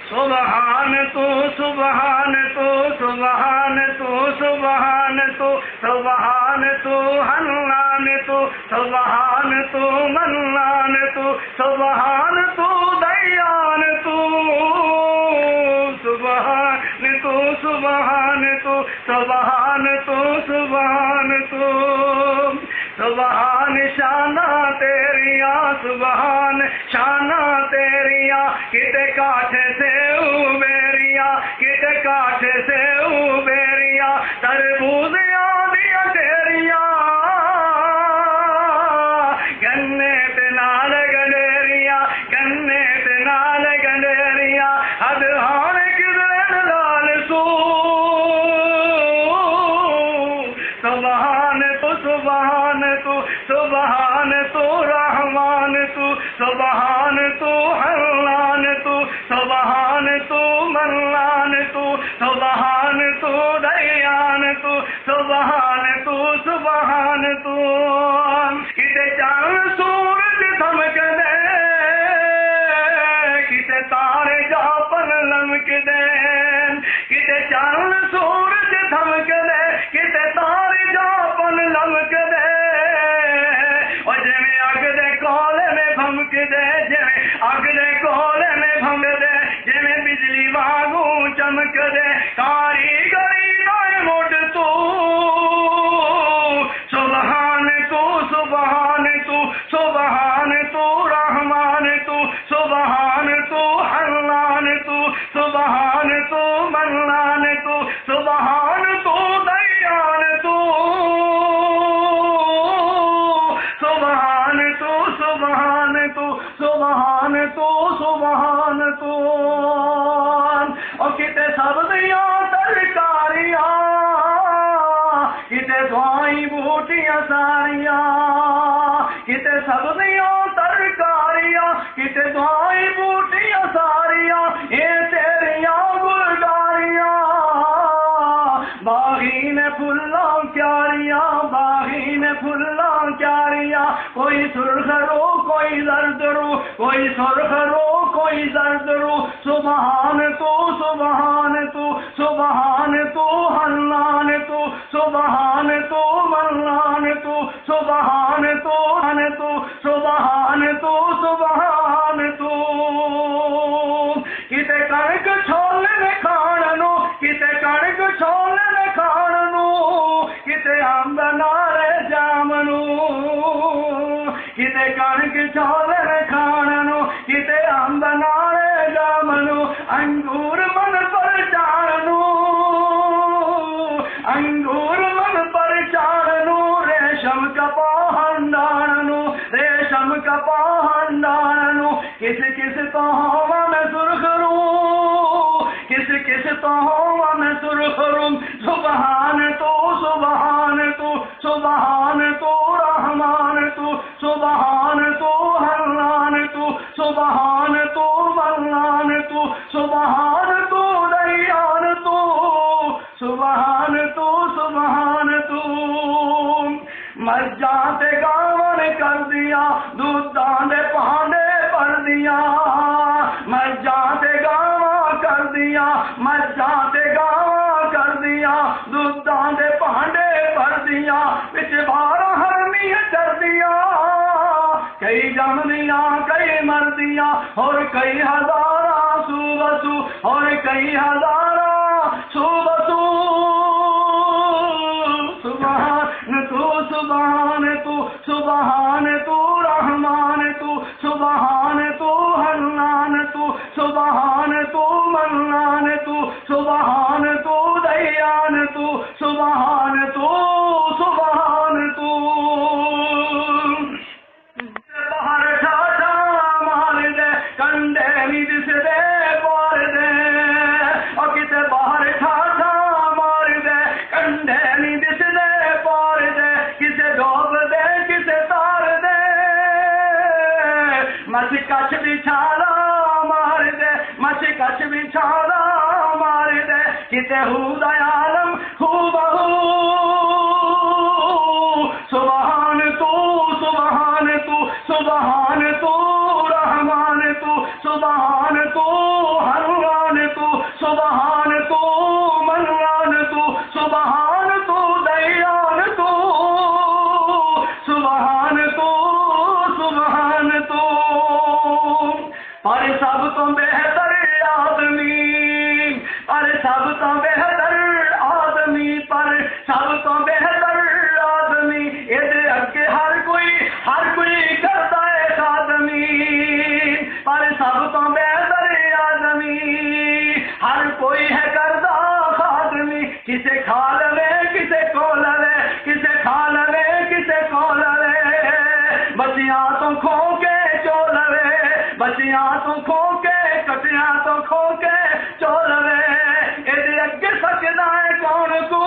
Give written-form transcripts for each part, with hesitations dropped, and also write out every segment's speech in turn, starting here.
سبحان تو سبحان تو سبحان تو سبحان تو سبحان تو حنان تو سبحان تو منان تو سبحان تو دیان تو سبحان تو سبحان تو سبحان تو سبحان تو سبحان شانہ تیریا سبحان شانہ تیریا کتے کاٹھے سے اوبیریا کتے کاٹھے سے اوبیریا تربوزیاں دیا تیریا گنے پہ نال گنڈیریا گنے پہ نال گنڈیریا ادھان کدرن لال سو سبحان تو سبحان تو سبحان تو رحمان تو سبحان تو حنان تو سبحان تو منان تو سبحان تو دیان تو سبحان تو سبحان تو کتے چاند سورج دھمک دے کتے تارے جاپن لمک دے کتے چاند سورج دھمک دے کتے تارے جاپن لمک دے اور جویں اگ دے کولے میں بھمک دے جویں اگ دے کولے میں بھمک دے جویں بجلی وانگو چمک دے کاریگری نائے مڈ تو سبحان تو سبحان تو سبحان تو رحمان تو سبحان تو حنان تو سبحان تو منان تو سبحان تو دیان تو سبحان تو سبحان تو سبحان تو سبحان تو اور کتے سبزیاں ترکاریاں کتے دعائیں بوٹیاں ساریاں کتے سبزیاں ترکاریاں کتے دعائیں بوٹیاں ساریاں اے تیریاں گلداریاں باغین پھلاں کیاریاں باغین پھلاں کیاریاں کوئی سرخ رو کوئی زرد رو کوئی سرخ رو کوئی زرد رو سبحان تو سبحان تو سبحان تو حنان تو سبحان تو منان تو سبحان تو ہن تو سبحان تو سبحان تو کتے کنک چھولے نے کھاننو کتے کنک چھولے نے کھاننو کتے امب نارے جامنو کتے کنک چھولے نے کھاننو کتے امب نارے جامنو انگور من پر چاڑنو انگور من پر چاڑنو ریشم کپا ہنڈاننو ریشم کپا ہنڈاننو کس کس تو ہوا میں سرخ رو کس کس تو ہوا میں سرخ روم سبحان تو سبحان تو سبحان تو رحمان تو سبحان تو حنان تو سبحان تو منان تو سبحان تو دیان تو سبحان تو سبحان تو مجھاتے گاون کر دیا دودھاں دے پہاڑے پر دیا مجھاتے گاوا کر دیا مجھاتے گاوا کر دیا دودھاں دے پہاڑے پر دیا وچ بارہ حرمی کر دیا کئی جم دیا کئی مر دیا اور کئی ہزارہ سو بسو اور کئی ہزارہ سو بسو سبحان تو سبحان تو سبحان تو رحمان تو سبحان تو حنان تو سبحان تو منان تو سبحان تو دیان تو سبحان تو سبحان تو باہر ٹھاٹھا مار دے کنڈے نہیں دس دے پار دے اور کتے باہر ٹھاٹھا مار دے کنڈے نہیں دس دے پار دے کسے ڈوب دے کسے تار دے مچھ کچھ بچھالا مار دے مچھ کچھ بچھالا مار دے کتے ہو عالم ہو بہو سبحان تو سبحان تو سبحان تو رحمان تو سبحان تو حنان سب تو بہتر آدمی، پر سب تو بہتر آدمی، پر سب تو بہتر آدمی، یہ اگے ہر کوئی کرتا ہے خادمی، پر سب تو بہتر آدمی ہر کوئی ہے کرتا خادمی، کسے کھا لے کسے کو لے، کسے کھا لے کسے کو لے، بچیاں تو کھو کے چول لے، بچیاں تو کھو کے کٹیاں تو کھو کے چول لے، یہ اگے سکتا ہے کون کو،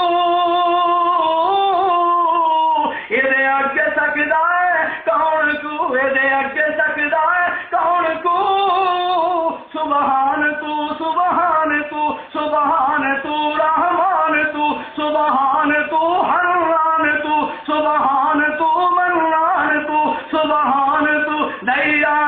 یہ اگے سکتا ہے کون کو، یہ اگے سکتا ہے کون کو، سبحان تو سبحان تو سبحان تو رحمان تو سبحان تو حنان تو سبحان تو منان تو سبحان تو دیا